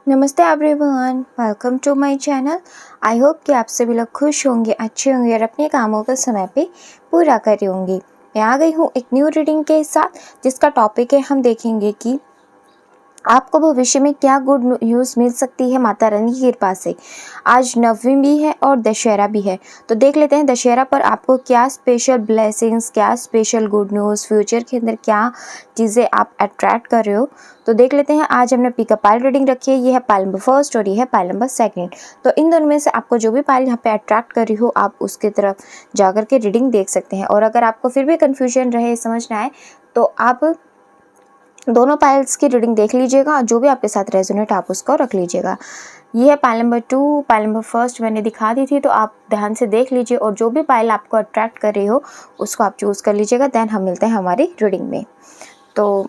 नमस्ते everyone, welcome to my channel. I hope कि आप सभी लोग खुश होंगे, अच्छे होंगे और अपने कामों को समय पे पूरा कर रहे होंगे। मैं आ गई हूँ एक न्यू रीडिंग के साथ, जिसका टॉपिक है हम देखेंगे कि आपको भविष्य में क्या गुड न्यूज़ मिल सकती है माता रानी की कृपा से। आज नवमी भी है और दशहरा भी है, तो देख लेते हैं दशहरा पर आपको क्या स्पेशल ब्लेसिंग्स, क्या स्पेशल गुड न्यूज़, फ्यूचर के अंदर क्या चीज़ें आप अट्रैक्ट कर रहे हो। तो देख लेते हैं। आज हमने पिकअप पाइल रीडिंग रखी है, ये है पाइल नंबर फर्स्ट और ये है पाइल नंबर सेकंड। तो इन दोनों में से आपको जो भी पाइल यहाँ पे अट्रैक्ट कर रही हो, आप उसकी तरफ जाकर के रीडिंग देख सकते हैं। और अगर आपको फिर भी कन्फ्यूजन रहे, समझ ना आए, तो आप दोनों पाइल्स की रीडिंग देख लीजिएगा। जो भी आपके साथ रेजोनेट आप उसको रख लीजिएगा। ये है pile number 2, pile number first मैंने दिखा दी थी, तो आप ध्यान से देख लीजिए और जो भी पाइल आपको अट्रैक्ट कर रही हो उसको आप चूज़ कर लीजिएगा। देन हम मिलते हैं हमारी रीडिंग में। तो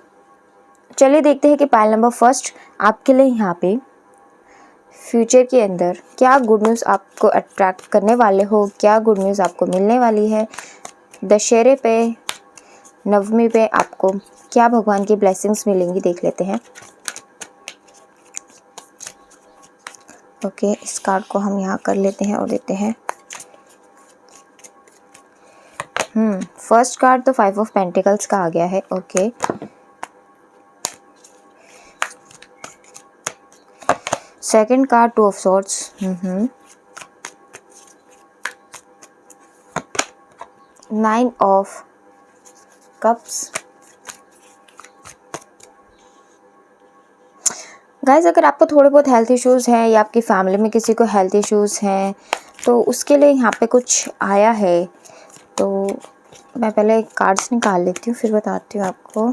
चलिए देखते हैं कि पाइल नंबर फर्स्ट आपके लिए यहाँ पे फ्यूचर के अंदर क्या गुड न्यूज़ आपको अट्रैक्ट करने वाले हो, क्या गुड न्यूज़ आपको मिलने वाली है। दशहरे पे, नवमी पे आपको क्या भगवान की ब्लेसिंग्स मिलेंगी, देख लेते हैं। ओके, इस कार्ड को हम यहाँ कर लेते हैं और देते हैं। फर्स्ट कार्ड तो 5 ऑफ पेंटिकल्स का आ गया है। Okay, second card 2 of swords, 9 of cups. Guys, अगर आपको थोड़े बहुत हेल्थ इश्यूज़ हैं या आपकी फैमिली में किसी को हेल्थ इश्यूज़ हैं, तो उसके लिए यहाँ पे कुछ आया है। तो मैं पहले कार्ड्स निकाल लेती हूँ, फिर बताती हूँ आपको।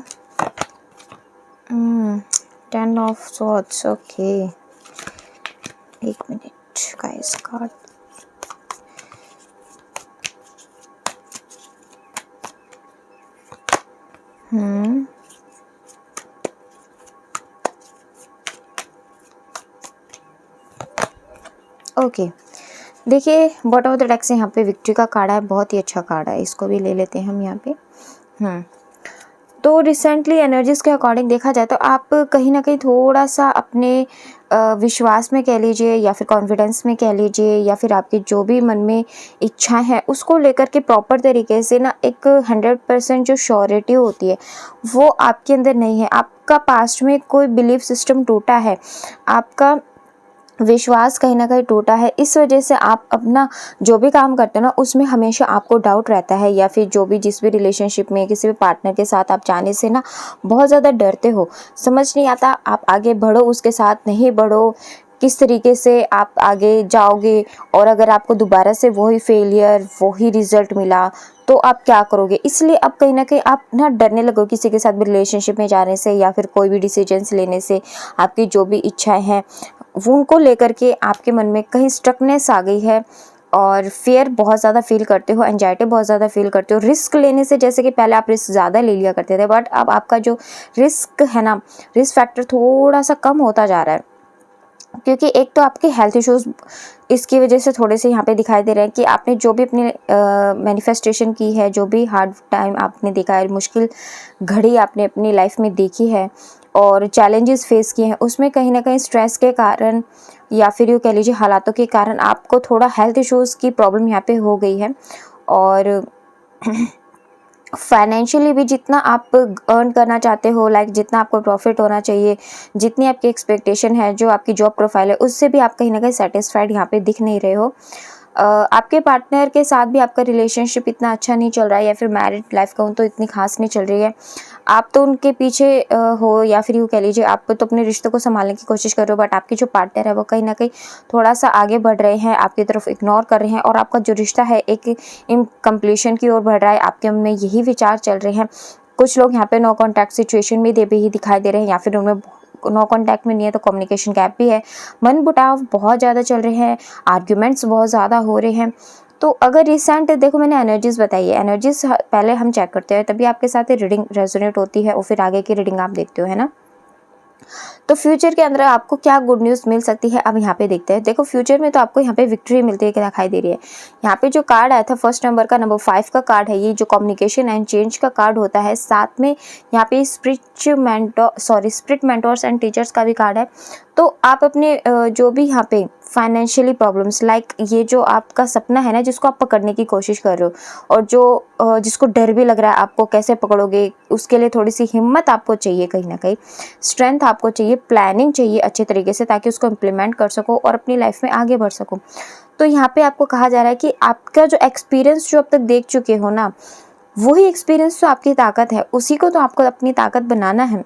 10 ऑफ सॉर्ड्स। ओके, एक मिनट गाइस, कार्ड ओके। देखिए, बॉटम ऑफ द डेक से यहाँ पे विक्ट्री का कार्ड है, बहुत ही अच्छा कार्ड है, इसको भी ले लेते हैं हम यहाँ पे। तो रिसेंटली एनर्जीज़ के अकॉर्डिंग देखा जाए तो आप कहीं ना कहीं थोड़ा सा अपने विश्वास में कह लीजिए या फिर कॉन्फिडेंस में कह लीजिए, या फिर आपकी जो भी मन में इच्छा है उसको लेकर के प्रॉपर तरीके से ना एक 100% जो श्योरिटी होती है वो आपके अंदर नहीं है। आपका पास्ट में कोई बिलीफ सिस्टम टूटा है, आपका विश्वास कहीं ना कहीं टूटा है। इस वजह से आप अपना जो भी काम करते हो ना उसमें हमेशा आपको डाउट रहता है, या फिर जो भी जिस भी रिलेशनशिप में किसी भी पार्टनर के साथ आप जाने से ना बहुत ज़्यादा डरते हो। समझ नहीं आता आप आगे बढ़ो उसके साथ, नहीं बढ़ो, किस तरीके से आप आगे जाओगे। और अगर आपको दोबारा से वही फेलियर, वही रिजल्ट मिला तो आप क्या करोगे। इसलिए अब कहीं ना कहीं आप ना डरने लगो किसी के साथ भी रिलेशनशिप में जाने से, या फिर कोई भी डिसीजंस लेने से। आपकी जो भी इच्छाएं हैं वो उनको लेकर के आपके मन में कहीं स्टकनेस आ गई है और फियर बहुत ज़्यादा फील करते हो, एंजाइटी बहुत ज़्यादा फील करते हो। रिस्क लेने से, जैसे कि पहले आप रिस्क ज़्यादा ले लिया करते थे, बट अब आपका जो रिस्क है ना, रिस्क फैक्टर थोड़ा सा कम होता जा रहा है। क्योंकि एक तो आपके हेल्थ इश्यूज़ इसकी वजह से थोड़े से यहाँ पे दिखाई दे रहे हैं कि आपने जो भी अपनी मैनिफेस्टेशन की है, जो भी हार्ड टाइम आपने देखा है, मुश्किल घड़ी आपने अपनी लाइफ में देखी है और चैलेंजेस फेस किए हैं, उसमें कहीं ना कहीं स्ट्रेस के कारण या फिर यूँ कह लीजिए हालातों के कारण आपको थोड़ा हेल्थ इश्यूज़ की प्रॉब्लम यहाँ पे हो गई है। और फाइनेंशियली भी जितना आप अर्न करना चाहते हो, लाइक जितना आपको प्रॉफिट होना चाहिए, जितनी आपकी एक्सपेक्टेशन है, जो आपकी जॉब प्रोफाइल है, उससे भी आप कहीं ना कहीं सेटिस्फाइड यहाँ पे दिख नहीं रहे हो। आपके पार्टनर के साथ भी आपका रिलेशनशिप इतना अच्छा नहीं चल रहा है, या फिर मैरिड लाइफ कहूँ तो इतनी खास नहीं चल रही है। आप तो उनके पीछे हो, या फिर यूँ कह लीजिए आप तो अपने रिश्ते को संभालने की कोशिश कर रहे हो, बट आपके जो पार्टनर है वो कहीं ना कहीं थोड़ा सा आगे बढ़ रहे हैं, आपकी तरफ इग्नोर कर रहे हैं, और आपका जो रिश्ता है एक इनकम्प्लीशन की ओर बढ़ रहा है। आपके मन में यही विचार चल रहे हैं। कुछ लोग यहाँ पे नो कॉन्टैक्ट सिचुएशन में भी दिखाई दे रहे हैं, या फिर उनमें नो कॉन्टैक्ट में नहीं है तो कम्युनिकेशन गैप भी है। मन मुटाव बहुत ज़्यादा चल रहे हैं, आर्ग्यूमेंट्स बहुत ज़्यादा हो रहे हैं। तो अगर रिसेंट देखो, मैंने एनर्जीज बताई है, एनर्जीज पहले हम चेक करते हैं, तभी आपके साथ रीडिंग रेजोनेट होती है और फिर आगे की रीडिंग आप देखते हो, है ना। तो फ्यूचर के अंदर आपको क्या गुड न्यूज़ मिल सकती है, अब यहाँ पे देखते हैं। देखो, फ्यूचर में तो आपको यहाँ पे विक्ट्री मिलती है दिखाई दे रही है। यहाँ पे जो कार्ड आया था फर्स्ट नंबर का, नंबर 5 का कार्ड है, ये जो कम्युनिकेशन एंड चेंज का कार्ड होता है। साथ में यहाँ पे स्पिरिट मेंटोर्स एंड टीचर्स का भी कार्ड है। तो आप अपने जो भी यहाँ पे फाइनेंशियली प्रॉब्लम्स, लाइक ये जो आपका सपना है ना जिसको आप पकड़ने की कोशिश कर रहे हो, और जो जिसको डर भी लग रहा है आपको कैसे पकड़ोगे, उसके लिए थोड़ी सी हिम्मत आपको चाहिए, कहीं ना कहीं स्ट्रेंथ आपको चाहिए, प्लानिंग चाहिए अच्छे तरीके से, ताकि उसको इम्प्लीमेंट कर सको और अपनी लाइफ में आगे बढ़ सको। तो यहाँ पे आपको कहा जा रहा है कि आपका जो एक्सपीरियंस जो अब तक देख चुके हो ना, वही एक्सपीरियंस तो आपकी ताकत है, उसी को तो आपको अपनी ताकत बनाना है।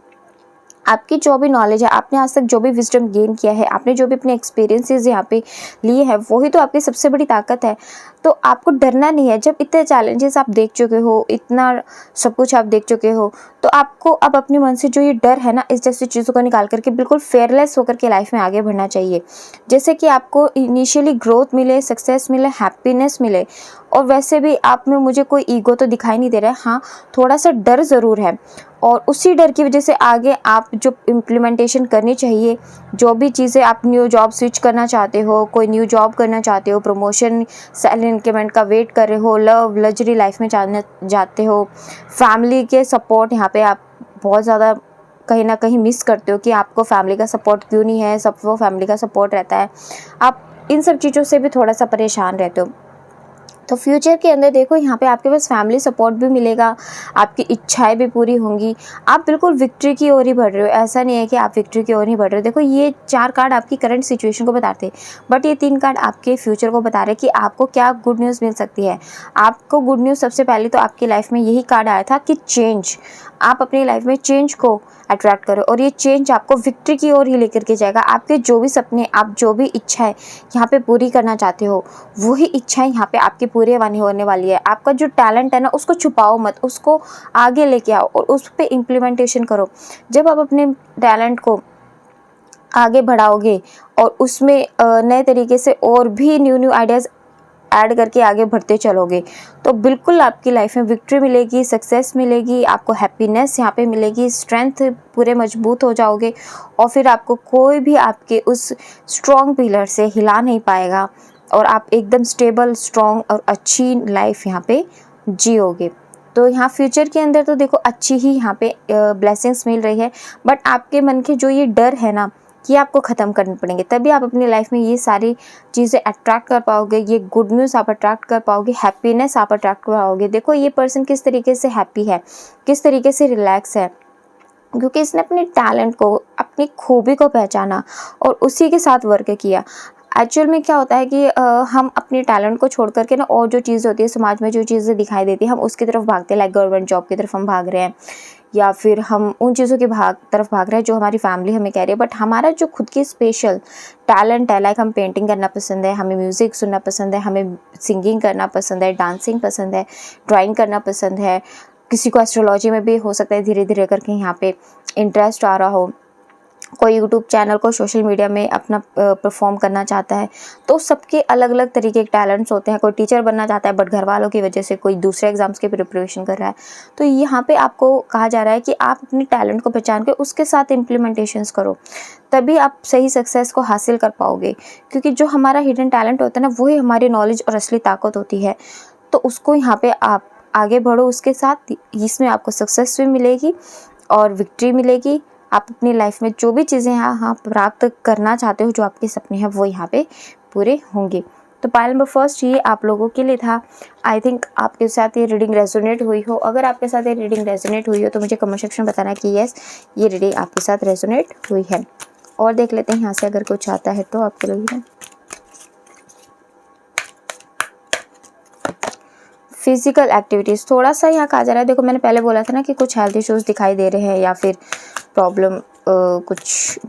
आपकी जो भी नॉलेज है, आपने आज तक जो भी विजडम गेन किया है, आपने जो भी अपने एक्सपीरियंसेस यहाँ पे लिए हैं, वही तो आपकी सबसे बड़ी ताकत है। तो आपको डरना नहीं है। जब इतने चैलेंजेस आप देख चुके हो, इतना सब कुछ आप देख चुके हो, तो आपको अब अपने मन से जो ये डर है ना, इस जैसी चीज़ों को निकाल करके बिल्कुल फेयरलेस होकर के लाइफ में आगे बढ़ना चाहिए। जैसे कि आपको इनिशियली ग्रोथ मिले, सक्सेस मिले, हैप्पीनेस मिले, और वैसे भी आप में मुझे कोई ईगो तो दिखाई नहीं दे रहा है। हाँ, थोड़ा सा डर ज़रूर है, और उसी डर की वजह से आगे आप जो इम्प्लीमेंटेशन करनी चाहिए, जो भी चीज़ें आप न्यू जॉब स्विच करना चाहते हो, कोई न्यू जॉब करना चाहते हो, प्रमोशन, सैलरी इंक्रीमेंट का वेट कर रहे हो, लव लग्जरी लाइफ में जाते हो, फैमिली के सपोर्ट यहाँ पे आप बहुत ज़्यादा कहीं ना कहीं मिस करते हो कि आपको फैमिली का सपोर्ट क्यों नहीं है, सब वो फैमिली का सपोर्ट रहता है, आप इन सब चीज़ों से भी थोड़ा सा परेशान रहते हो। तो फ्यूचर के अंदर देखो, यहाँ पे आपके पास फैमिली सपोर्ट भी मिलेगा, आपकी इच्छाएं भी पूरी होंगी, आप बिल्कुल विक्ट्री की ओर ही बढ़ रहे हो। ऐसा नहीं है कि आप विक्ट्री की ओर नहीं बढ़ रहे हो। देखो, ये 4 कार्ड आपकी करंट सिचुएशन को बताते हैं, बट ये 3 कार्ड आपके फ्यूचर को बता रहे हैं कि आपको क्या गुड न्यूज़ मिल सकती है। आपको गुड न्यूज़ सबसे पहले तो आपकी लाइफ में यही कार्ड आया था कि चेंज, आप अपनी लाइफ में चेंज को अट्रैक्ट करो, और ये चेंज आपको विक्ट्री की ओर ही लेकर के जाएगा। आपके जो भी सपने, आप जो भी इच्छाएं यहाँ पे पूरी करना चाहते हो, वही इच्छाएं यहाँ पे आपकी पूरी होने वाली है। आपका जो टैलेंट है ना, उसको छुपाओ मत, उसको आगे लेके आओ और उस पर इम्प्लीमेंटेशन करो। जब आप अपने टैलेंट को आगे बढ़ाओगे और उसमें नए तरीके से और भी न्यू आइडियाज़ ऐड करके आगे बढ़ते चलोगे, तो बिल्कुल आपकी लाइफ में विक्ट्री मिलेगी, सक्सेस मिलेगी, आपको हैप्पीनेस यहाँ पे मिलेगी, स्ट्रेंथ पूरे मजबूत हो जाओगे, और फिर आपको कोई भी आपके उस स्ट्रॉन्ग पिलर से हिला नहीं पाएगा, और आप एकदम स्टेबल, स्ट्रॉन्ग और अच्छी लाइफ यहाँ पे जियोगे। तो यहाँ फ्यूचर के अंदर तो देखो अच्छी ही यहाँ पे ब्लेसिंग्स मिल रही है, बट आपके मन के जो ये डर है ना, ये आपको ख़त्म करने पड़ेंगे, तभी आप अपनी लाइफ में ये सारी चीज़ें अट्रैक्ट कर पाओगे, ये गुड न्यूज़ आप अट्रैक्ट कर पाओगे, हैप्पीनेस आप अट्रैक्ट कर पाओगे। देखो, ये पर्सन किस तरीके से हैप्पी है, किस तरीके से रिलैक्स है, क्योंकि इसने अपने टैलेंट को, अपनी खूबी को पहचाना और उसी के साथ वर्क किया। एक्चुअल में क्या होता है कि हम अपने टैलेंट को छोड़ करके ना, और जो चीज़ होती है समाज में, जो चीज़ें दिखाई देती है, हम उसकी तरफ भागते हैं। लाइक गवर्नमेंट जॉब की तरफ हम भाग रहे हैं, या फिर हम उन चीज़ों की तरफ भाग रहे हैं जो हमारी फैमिली हमें कह रही है। बट हमारा जो खुद की स्पेशल टैलेंट है, लाइक हम पेंटिंग करना पसंद है, हमें म्यूज़िक सुनना पसंद है, हमें सिंगिंग करना पसंद है, डांसिंग पसंद है, ड्राइंग करना पसंद है, किसी को एस्ट्रोलॉजी में भी हो सकता है धीरे धीरे करके यहाँ पे इंटरेस्ट आ रहा हो, कोई यूट्यूब चैनल को सोशल मीडिया में अपना परफॉर्म करना चाहता है। तो सबके अलग अलग तरीके के टैलेंट्स होते हैं। कोई टीचर बनना चाहता है, बट घर वालों की वजह से कोई दूसरे एग्जाम्स की प्रिपरेशन कर रहा है। तो यहाँ पे आपको कहा जा रहा है कि आप अपने टैलेंट को पहचान के उसके साथ इम्प्लीमेंटेशंस करो, तभी आप सही सक्सेस को हासिल कर पाओगे। क्योंकि जो हमारा हिडन टैलेंट होता है ना, वही हमारी नॉलेज और असली ताकत होती है। तो उसको यहाँ पे आप आगे बढ़ो उसके साथ, इसमें आपको सक्सेस भी मिलेगी और विक्ट्री मिलेगी। आप अपनी लाइफ में जो भी चीज़ें यहाँ प्राप्त करना चाहते हो, जो आपके सपने हैं, वो यहाँ पे पूरे होंगे। तो पाइल नंबर फर्स्ट ये आप लोगों के लिए था। आई थिंक आपके साथ ये रीडिंग रेजोनेट हुई हो। अगर आपके साथ ये रीडिंग रेजोनेट हुई हो तो मुझे कमेंट सेक्शन में बताना कि यस, ये रीडिंग आपके साथ रेजोनेट हुई है। और देख लेते हैं यहाँ से अगर कुछ आता है तो आपके लिए। फिजिकल एक्टिविटीज़ थोड़ा सा यहाँ कहा जा रहा है। देखो, मैंने पहले बोला था ना कि कुछ हेल्थ इश्यूज़ दिखाई दे रहे हैं या फिर प्रॉब्लम, कुछ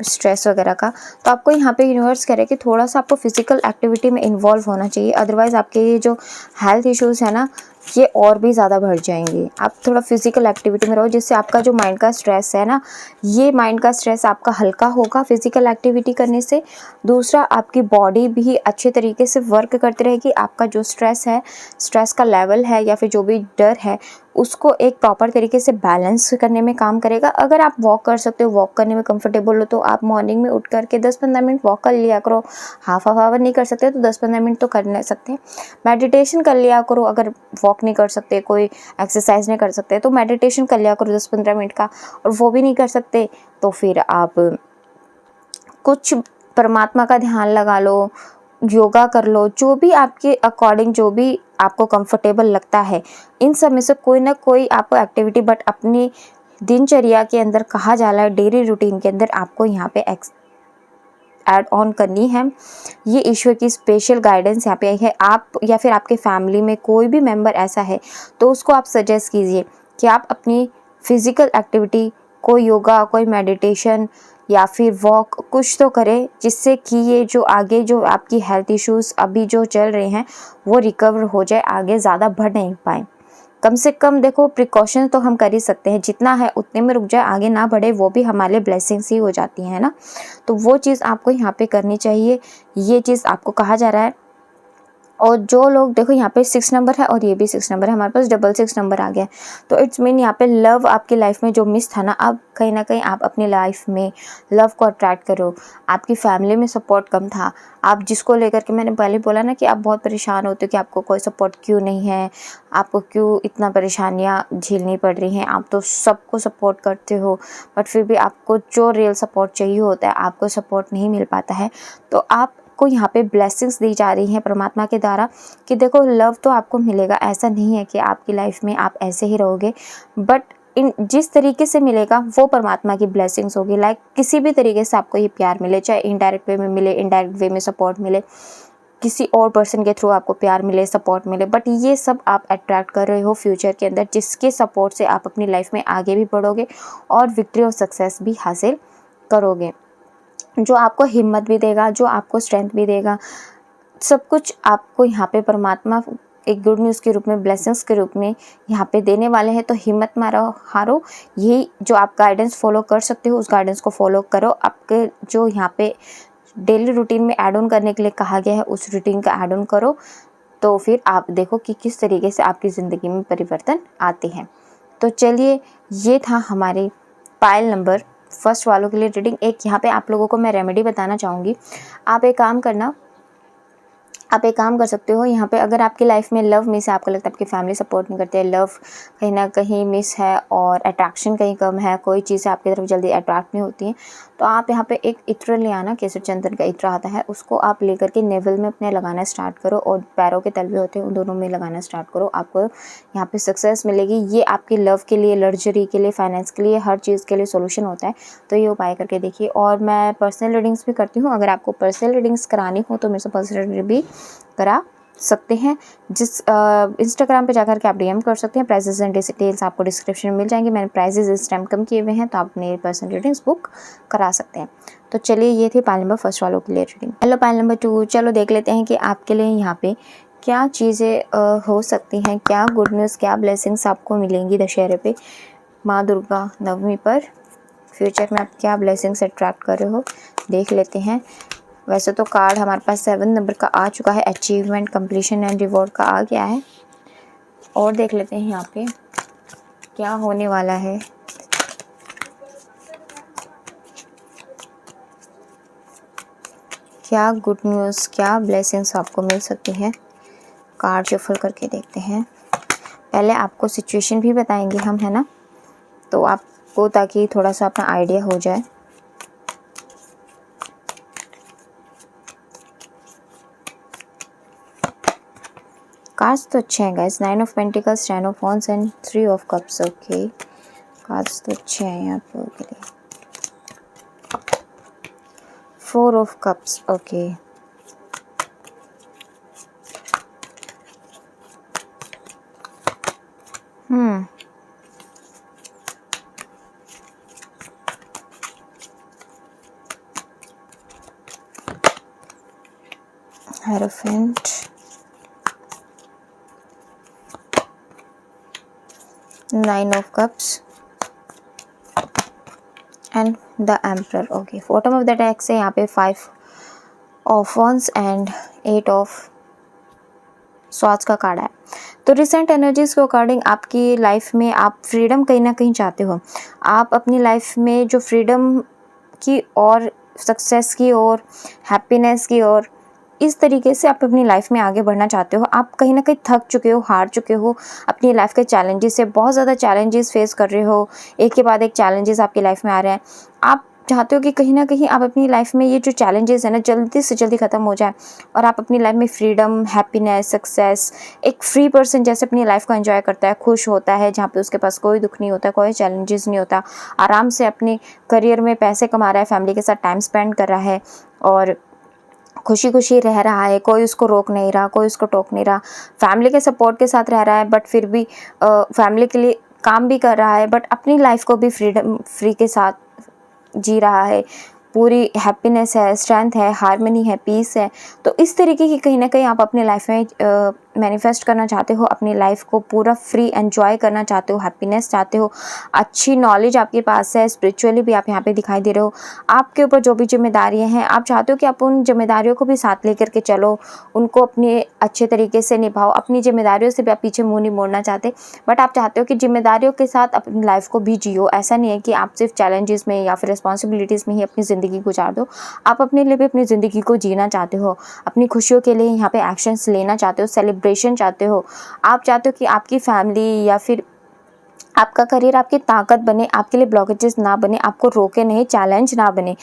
स्ट्रेस वगैरह का। तो आपको यहाँ पे यूनिवर्स कह रहे हैं कि थोड़ा सा आपको फिजिकल एक्टिविटी में इन्वॉल्व होना चाहिए, अदरवाइज़ आपके ये जो हेल्थ इश्यूज़ है ना, ये और भी ज़्यादा बढ़ जाएंगे। आप थोड़ा फिजिकल एक्टिविटी में रहो, जिससे आपका जो माइंड का स्ट्रेस है ना, ये माइंड का स्ट्रेस आपका हल्का होगा फिजिकल एक्टिविटी करने से। दूसरा, आपकी बॉडी भी अच्छे तरीके से वर्क करती रहेगी। आपका जो स्ट्रेस है, स्ट्रेस का लेवल है या फिर जो भी डर है, उसको एक प्रॉपर तरीके से बैलेंस करने में काम करेगा। अगर आप वॉक कर सकते हो, वॉक करने में कंफर्टेबल हो, तो आप मॉर्निंग में उठ करके 10-15 मिनट वॉक कर लिया करो। हाफ आवर नहीं कर सकते तो 10-15 मिनट तो कर सकते हैं। मेडिटेशन कर लिया करो, अगर वॉक नहीं कर सकते, कोई एक्सरसाइज नहीं कर सकते, तो मेडिटेशन कर लिया करो 10-15 मिनट का। और वो भी नहीं कर सकते तो फिर आप कुछ परमात्मा का ध्यान लगा लो, योगा कर लो, जो भी आपके अकॉर्डिंग, जो भी आपको कंफर्टेबल लगता है, इन सब में से कोई ना कोई आपको एक्टिविटी बट अपनी दिनचर्या के अंदर कहा जा रहा है, डेली रूटीन के अंदर आपको यहाँ पे ऐड ऑन करनी है। ये ईश्वर की स्पेशल गाइडेंस यहाँ पे आई है। आप या फिर आपके फैमिली में कोई भी मेंबर ऐसा है तो उसको आप सजेस्ट कीजिए कि आप अपनी फिजिकल एक्टिविटी, कोई योगा, कोई मेडिटेशन या फिर वॉक कुछ तो करें, जिससे कि ये जो आगे जो आपकी हेल्थ इश्यूज़ अभी जो चल रहे हैं वो रिकवर हो जाए, आगे ज़्यादा बढ़ नहीं पाए। कम से कम देखो प्रिकॉशन तो हम कर ही सकते हैं, जितना है उतने में रुक जाए, आगे ना बढ़े, वो भी हमारे लिए ब्लेसिंग्स ही हो जाती हैं ना। तो वो चीज़ आपको यहाँ पे करनी चाहिए, ये चीज़ आपको कहा जा रहा है। और जो लोग देखो यहाँ पे 6 नंबर है और ये भी 6 नंबर है, हमारे पास डबल 6 नंबर आ गया, तो इट्स मीन यहाँ पे लव आपकी लाइफ में जो मिस था ना, अब कहीं ना कहीं आप अपनी लाइफ में लव को अट्रैक्ट करो। आपकी फैमिली में सपोर्ट कम था, आप जिसको लेकर के, मैंने पहले बोला ना कि आप बहुत परेशान होते हो कि आपको कोई सपोर्ट क्यों नहीं है, आपको क्यों इतना परेशानियाँ झेलनी पड़ रही हैं, आप तो सबको सपोर्ट करते हो बट फिर भी आपको जो रियल सपोर्ट चाहिए होता है आपको सपोर्ट नहीं मिल पाता है। तो आप को यहाँ पे ब्लेसिंग्स दी जा रही हैं परमात्मा के द्वारा कि देखो लव तो आपको मिलेगा, ऐसा नहीं है कि आपकी लाइफ में आप ऐसे ही रहोगे, बट इन जिस तरीके से मिलेगा वो परमात्मा की ब्लेसिंग्स होगी। लाइक किसी भी तरीके से आपको ये प्यार मिले, चाहे इनडायरेक्ट वे में मिले, इनडायरेक्ट वे में सपोर्ट मिले, किसी और पर्सन के थ्रू आपको प्यार मिले, सपोर्ट मिले, बट ये सब आप अट्रैक्ट कर रहे हो फ्यूचर के अंदर, जिसके सपोर्ट से आप अपनी लाइफ में आगे भी बढ़ोगे और विक्ट्री और सक्सेस भी हासिल करोगे, जो आपको हिम्मत भी देगा, जो आपको स्ट्रेंथ भी देगा। सब कुछ आपको यहाँ पे परमात्मा एक गुड न्यूज़ के रूप में, ब्लेसिंग्स के रूप में यहाँ पे देने वाले हैं। तो हिम्मत मारो, हारो, यही जो आप गाइडेंस फॉलो कर सकते हो उस गाइडेंस को फॉलो करो। आपके जो यहाँ पे डेली रूटीन में ऐड ऑन करने के लिए कहा गया है उस रूटीन का ऐड ऑन करो, तो फिर आप देखो कि किस तरीके से आपकी ज़िंदगी में परिवर्तन आते हैं। तो चलिए, ये था हमारे पायल नंबर फर्स्ट वालों के लिए रीडिंग। एक यहाँ पे आप लोगों को मैं रेमेडी बताना चाहूँगी। आप एक काम करना, आप एक काम कर सकते हो, यहाँ पे अगर आपकी लाइफ में लव मिस है, आपको लगता है आपकी फैमिली सपोर्ट नहीं करती है, लव कहीं ना कहीं मिस है और अट्रैक्शन कहीं कम है, कोई चीज़ें आपकी तरफ जल्दी अट्रैक्ट नहीं होती हैं, तो आप यहाँ पे एक इत्र ले आना, केसर चंदन का इत्र आता है, उसको आप लेकर के नेवल में अपने लगाना स्टार्ट करो और पैरों के तलवे होते हैं उन दोनों में लगाना स्टार्ट करो। आपको यहाँ पे सक्सेस मिलेगी। ये आपकी लव के लिए, लग्जरी के लिए, फाइनेंस के लिए, हर चीज़ के लिए सोल्यूशन होता है। तो ये उपाय करके देखिए। और मैं पर्सनल रीडिंग्स भी करती हूँ, अगर आपको पर्सनल रीडिंग्स करानी हो तो मेरे से पर्सनल रीडिंग भी करा सकते हैं। जिस इंस्टाग्राम पे जाकर के आप डीएम कर सकते हैं। प्राइजेस एंड डिटेल्स आपको डिस्क्रिप्शन में मिल जाएंगे। मैंने प्राइजेस इस टाइम कम किए हुए हैं, तो आप मेरे पर्सनल रीडिंग्स बुक करा सकते हैं। तो चलिए, ये थी पाइल नंबर फर्स्ट वालों के लिए रीडिंग। हेलो पाइल नंबर 2, चलो देख लेते हैं कि आपके लिए यहाँ पे क्या चीज़ें हो सकती हैं, क्या गुड न्यूज़, क्या ब्लेसिंग्स आपको मिलेंगी दशहरे पे, माँ दुर्गा नवमी पर। फ्यूचर में आप क्या ब्लेसिंग्स अट्रैक्ट कर रहे हो, देख लेते हैं। वैसे तो कार्ड हमारे पास 7 नंबर का आ चुका है, अचीवमेंट, कंप्लीशन एंड रिवॉर्ड का आ गया है। और देख लेते हैं यहाँ पे क्या होने वाला है। क्या गुड न्यूज़, क्या ब्लेसिंग्स आपको मिल सकती हैं, कार्ड शफल करके देखते हैं। पहले आपको सिचुएशन भी बताएंगे हम, है ना, तो आपको ताकि थोड़ा सा अपना आइडिया हो जाए। कार्ड्स तो अच्छे हैं guys, 9 of pentacles, 10 of wands and 3 of cups. Okay, cards तो अच्छे हैं यहाँ पे के लिए। 4 of cups. Okay, hierophant, nine of cups and the emperor. Okay, bottom of the deck से यहाँ पे 5 of wands and 8 of swords का कार्ड है। तो रिसेंट एनर्जीज के अकॉर्डिंग आपकी लाइफ में आप फ्रीडम कहीं ना कहीं चाहते हो। आप अपनी लाइफ में जो फ्रीडम की और सक्सेस की और हैप्पीनेस की और इस तरीके से आप अपनी लाइफ में आगे बढ़ना चाहते हो। आप कहीं ना कहीं थक चुके हो, हार चुके हो अपनी लाइफ के चैलेंजेस से, बहुत ज़्यादा चैलेंजेस फेस कर रहे हो, एक के बाद एक चैलेंजेस आपकी लाइफ में आ रहे हैं। आप चाहते हो कि कहीं न कहीं आप अपनी लाइफ में ये जो चैलेंजेस है ना जल्दी से जल्दी ख़त्म हो जाए और आप अपनी लाइफ में फ्रीडम, हैप्पीनेस, सक्सेस, एक फ्री पर्सन जैसे अपनी लाइफ को एंजॉय करता है, खुश होता है, जहाँ पे उसके पास कोई दुःख नहीं होता, कोई चैलेंजेस नहीं होता, आराम से अपने करियर में पैसे कमा रहा है, फैमिली के साथ टाइम स्पेंड कर रहा है और खुशी-खुशी रह रहा है, कोई उसको रोक नहीं रहा, कोई उसको टोक नहीं रहा, फैमिली के सपोर्ट के साथ रह रहा है, बट फिर भी फैमिली के लिए काम भी कर रहा है, बट अपनी लाइफ को भी फ्री के साथ जी रहा है, पूरी हैप्पीनेस है, स्ट्रेंथ है, हार्मनी है, पीस है। तो इस तरीके की कहीं न कहीं आप अपनी लाइफ में मैनिफेस्ट करना चाहते हो, अपनी लाइफ को पूरा फ्री एन्जॉय करना चाहते हो, हैप्पीनेस चाहते हो, अच्छी नॉलेज आपके पास है, स्पिरिचुअली भी आप यहाँ पे दिखाई दे रहे हो। आपके ऊपर जो भी ज़िम्मेदारियाँ हैं, आप चाहते हो कि आप उन ज़िम्मेदारियों को भी साथ लेकर के चलो, उनको अपने अच्छे तरीके से निभाओ, अपनी ज़िम्मेदारियों से भी आप पीछे मुँह नहीं मोड़ना चाहते, बट आप चाहते हो कि ज़िम्मेदारियों के साथ अपनी लाइफ को भी जियो। ऐसा नहीं है कि आप सिर्फ चैलेंजेस में या फिर रिस्पॉन्सिबिलिटीज़ में ही अपनी ज़िंदगी गुजार दो, आप अपने लिए भी अपनी ज़िंदगी को जीना चाहते हो, अपनी खुशियों के लिए यहाँ पे एक्शंस लेना चाहते हो, सेलिब्रेशन चाहते हो। आप चाहते हो कि आपकी फैमिली या फिर आपका करियर आपकी ताकत बने, आपके लिए ब्लॉकेजेस ना बने, आपको रोके नहीं, चैलेंज ना बने।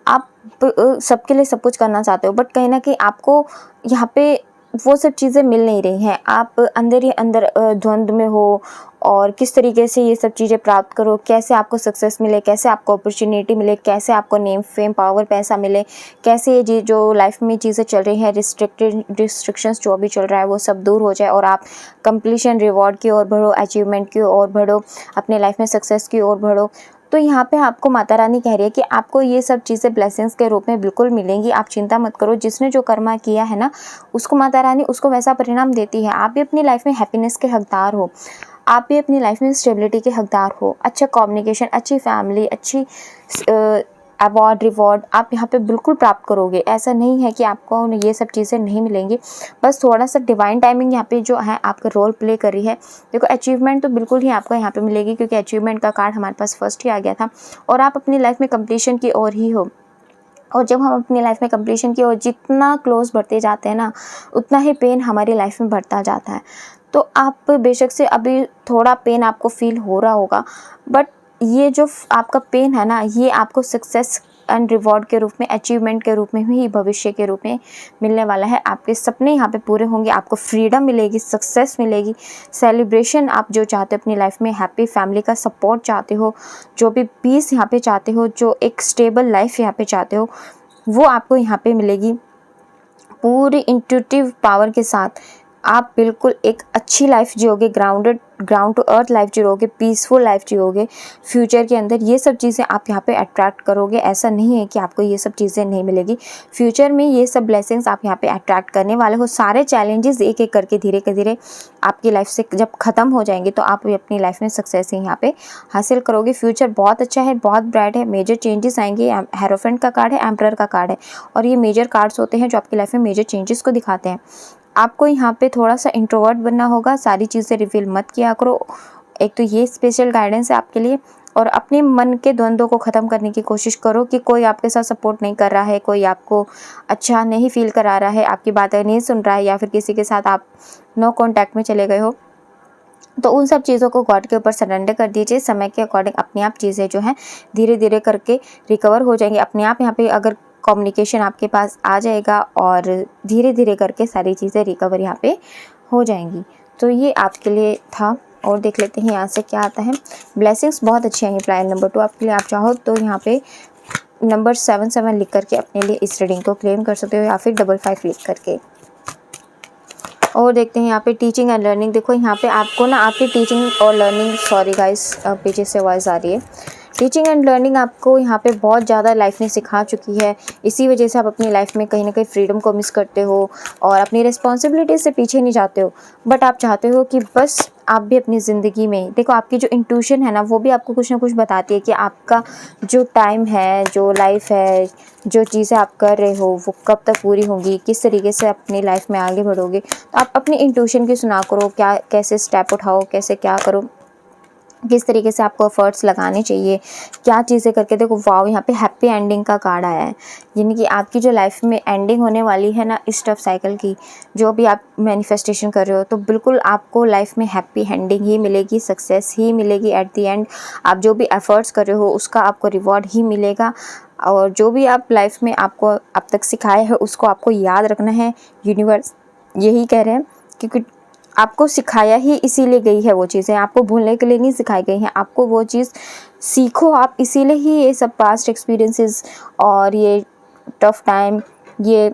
आप सबके लिए सब कुछ करना चाहते हो, बट कहीं न कहीं आपको यहाँ पे वो सब चीज़ें मिल नहीं रही हैं। आप अंदर ही अंदर द्वंद में हो और किस तरीके से ये सब चीज़ें प्राप्त करो, कैसे आपको सक्सेस मिले, कैसे आपको अपॉर्च्युनिटी मिले, कैसे आपको नेम, फेम, पावर, पैसा मिले, कैसे ये जो लाइफ में चीज़ें चल रही हैं, रिस्ट्रिक्शंस जो भी चल रहा है वो सब दूर हो जाए और आप कंप्लीशन, रिवॉर्ड की ओर बढ़ो, अचीवमेंट की ओर बढ़ो, अपने लाइफ में सक्सेस की ओर बढ़ो। तो यहाँ पे आपको माता रानी कह रही है कि आपको ये सब चीज़ें ब्लेसिंग्स के रूप में बिल्कुल मिलेंगी, आप चिंता मत करो। जिसने जो कर्मा किया है ना, उसको माता रानी उसको वैसा परिणाम देती है। आप भी अपनी लाइफ में हैप्पीनेस के हकदार हो, आप भी अपनी लाइफ में स्टेबिलिटी के हकदार हो, अच्छा कम्युनिकेशन, अच्छी फैमिली, अच्छी अवार्ड, रिवॉर्ड आप यहाँ पे बिल्कुल प्राप्त करोगे। ऐसा नहीं है कि आपको ये सब चीज़ें नहीं मिलेंगी, बस थोड़ा सा डिवाइन टाइमिंग यहाँ पे जो है आपका रोल प्ले कर रही है। देखो अचीवमेंट तो बिल्कुल ही आपको यहाँ पे मिलेगी, क्योंकि अचीवमेंट का कार्ड हमारे पास फर्स्ट ही आ गया था और आप अपनी लाइफ में कंप्लीशन की ओर ही हो। और जब हम अपनी लाइफ में कंप्लीशन की ओर जितना क्लोज बढ़ते जाते हैं ना, उतना ही पेन हमारी लाइफ में बढ़ता जाता है। तो आप बेशक से अभी थोड़ा पेन आपको फील हो रहा होगा, बट ये जो आपका पेन है ना, ये आपको सक्सेस एंड रिवॉर्ड के रूप में, अचीवमेंट के रूप में ही भविष्य के रूप में मिलने वाला है। आपके सपने यहाँ पे पूरे होंगे, आपको फ्रीडम मिलेगी, सक्सेस मिलेगी, सेलिब्रेशन आप जो चाहते हो अपनी लाइफ में, हैप्पी फैमिली का सपोर्ट चाहते हो, जो भी पीस यहाँ पे चाहते हो, जो एक स्टेबल लाइफ यहाँ पे चाहते हो, वो आपको यहाँ पे मिलेगी पूरी इंट्यूटिव पावर के साथ। आप बिल्कुल एक अच्छी लाइफ जियोगे, ग्राउंड टू अर्थ लाइफ जियोगे, पीसफुल लाइफ जियोगे। फ्यूचर के अंदर ये सब चीज़ें आप यहाँ पे अट्रैक्ट करोगे। ऐसा नहीं है कि आपको ये सब चीज़ें नहीं मिलेगी। फ्यूचर में ये सब ब्लेसिंग्स आप यहाँ पे अट्रैक्ट करने वाले हो। सारे चैलेंजेस एक एक करके धीरे धीरे आपकी लाइफ से जब ख़त्म हो जाएंगे तो आप अपनी लाइफ में सक्सेस यहाँ पे हासिल करोगे। फ्यूचर बहुत अच्छा है, बहुत ब्राइट है, मेजर चेंजेस आएंगे। हेरोफेंट का कार्ड है, एम्परर का कार्ड है और ये मेजर कार्ड्स होते हैं जो आपकी लाइफ में मेजर चेंजेस को दिखाते हैं। आपको यहाँ पे थोड़ा सा इंट्रोवर्ट बनना होगा, सारी चीज़ें रिवील मत किया करो। एक तो ये स्पेशल गाइडेंस है आपके लिए। और अपने मन के द्वंद्वों को ख़त्म करने की कोशिश करो कि कोई आपके साथ सपोर्ट नहीं कर रहा है, कोई आपको अच्छा नहीं फील करा रहा है, आपकी बातें नहीं सुन रहा है, या फिर किसी के साथ आप नो कॉन्टैक्ट में चले गए हो, तो उन सब चीज़ों को गॉड के ऊपर सरेंडर कर दीजिए। समय के अकॉर्डिंग अपने आप चीज़ें जो हैं धीरे धीरे करके रिकवर हो जाएंगी अपने आप। यहाँ पे अगर कम्युनिकेशन आपके पास आ जाएगा और धीरे धीरे करके सारी चीज़ें रिकवर यहाँ पे हो जाएंगी। तो ये आपके लिए था। और देख लेते हैं यहाँ से क्या आता है। ब्लेसिंग्स बहुत अच्छे हैं फ्लायर नंबर 2 आपके लिए। आप चाहो तो यहाँ पे नंबर 77 लिख करके अपने लिए इस रीडिंग को क्लेम कर सकते हो, या फिर 55 लिख करके। और देखते हैं यहाँ पे टीचिंग एंड लर्निंग। देखो यहाँ पे आपको ना आपकी टीचिंग और लर्निंग, सॉरी गाइस पीछे से आवाज़ आ रही है। टीचिंग एंड लर्निंग आपको यहाँ पे बहुत ज़्यादा लाइफ ने सिखा चुकी है। इसी वजह से आप अपनी लाइफ में कहीं ना कहीं फ्रीडम को मिस करते हो और अपनी रिस्पॉन्सिबिलिटी से पीछे नहीं जाते हो, बट आप चाहते हो कि बस आप भी अपनी ज़िंदगी में, देखो आपकी जो इंट्यूशन है ना, वो भी आपको कुछ ना कुछ बताती है कि आपका जो टाइम है, जो लाइफ है, जो चीज़ें आप कर रहे हो वो कब तक पूरी होंगी, किस तरीके से अपनी लाइफ में आगे बढ़ोगे। तो आप अपनी इंट्यूशन की सुना करो, क्या कैसे स्टेप उठाओ, कैसे क्या करो। किस तरीके से आपको एफर्ट्स लगाने चाहिए, क्या चीज़ें करके देखो। वाओ, यहाँ पे हैप्पी एंडिंग का कार्ड आया है, यानी कि आपकी जो लाइफ में एंडिंग होने वाली है ना इस टफ साइकिल की, जो भी आप मैनिफेस्टेशन कर रहे हो, तो बिल्कुल आपको लाइफ में हैप्पी एंडिंग ही मिलेगी, सक्सेस ही मिलेगी एट द एंड। आप जो भी एफर्ट्स कर रहे हो उसका आपको रिवॉर्ड ही मिलेगा, और जो भी आप लाइफ में आपको अब तक सिखाया है उसको आपको याद रखना है। यूनिवर्स यही कह रहे हैं, क्योंकि आपको सिखाया ही इसीलिए गई है वो चीज़ें, आपको भूलने के लिए नहीं सिखाई गई हैं, आपको वो चीज़ सीखो आप, इसीलिए ही ये सब पास्ट एक्सपीरियंसेस और ये टफ टाइम, ये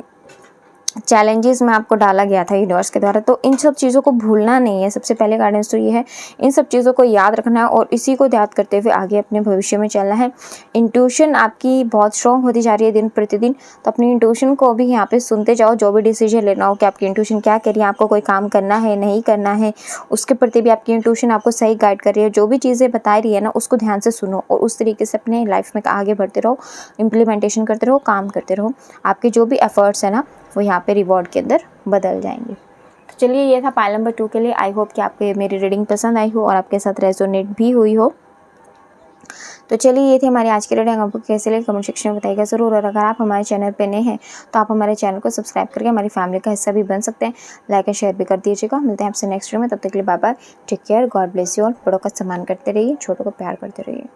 चैलेंजेस में आपको डाला गया था यूनिवर्स के द्वारा। तो इन सब चीज़ों को भूलना नहीं है, सबसे पहले गाइडेंस तो ये है, इन सब चीज़ों को याद रखना है और इसी को याद करते हुए आगे अपने भविष्य में चलना है। इंट्यूशन आपकी बहुत स्ट्रॉन्ग होती जा रही है दिन प्रतिदिन, तो अपनी इंट्यूशन को भी यहाँ पे सुनते जाओ। जो भी डिसीजन लेना हो कि आपकी इंट्यूशन क्या कह रही है, आपको कोई काम करना है नहीं करना है, उसके प्रति भी आपकी इंट्यूशन आपको सही गाइड कर रही है। जो भी चीज़ें बता रही है ना उसको ध्यान से सुनो और उस तरीके से अपने लाइफ में आगे बढ़ते रहो, इम्प्लीमेंटेशन करते रहो, काम करते रहो। आपके जो भी एफर्ट्स है ना वो यहाँ पे रिवॉर्ड के अंदर बदल जाएंगे। तो चलिए, ये था पाइल नंबर 2 के लिए। आई होप कि आपको मेरी रीडिंग पसंद आई हो और आपके साथ रेजोनेट भी हुई हो। तो चलिए, ये थी हमारी आज की रीडिंग। आपको कैसे लगी कमेंट सेक्शन में बताइएगा ज़रूर, और अगर आप हमारे चैनल पे नए हैं तो आप हमारे चैनल को सब्सक्राइब करके हमारी फैमिली का हिस्सा भी बन सकते हैं। लाइक एंड शेयर भी कर दीजिएगा। मिलते हैं आपसे नेक्स्ट वीडियो में, तब तक के लिए bye bye, take care, God bless you all. बड़ों का सम्मान करते रहिए, छोटों को प्यार करते रहिए।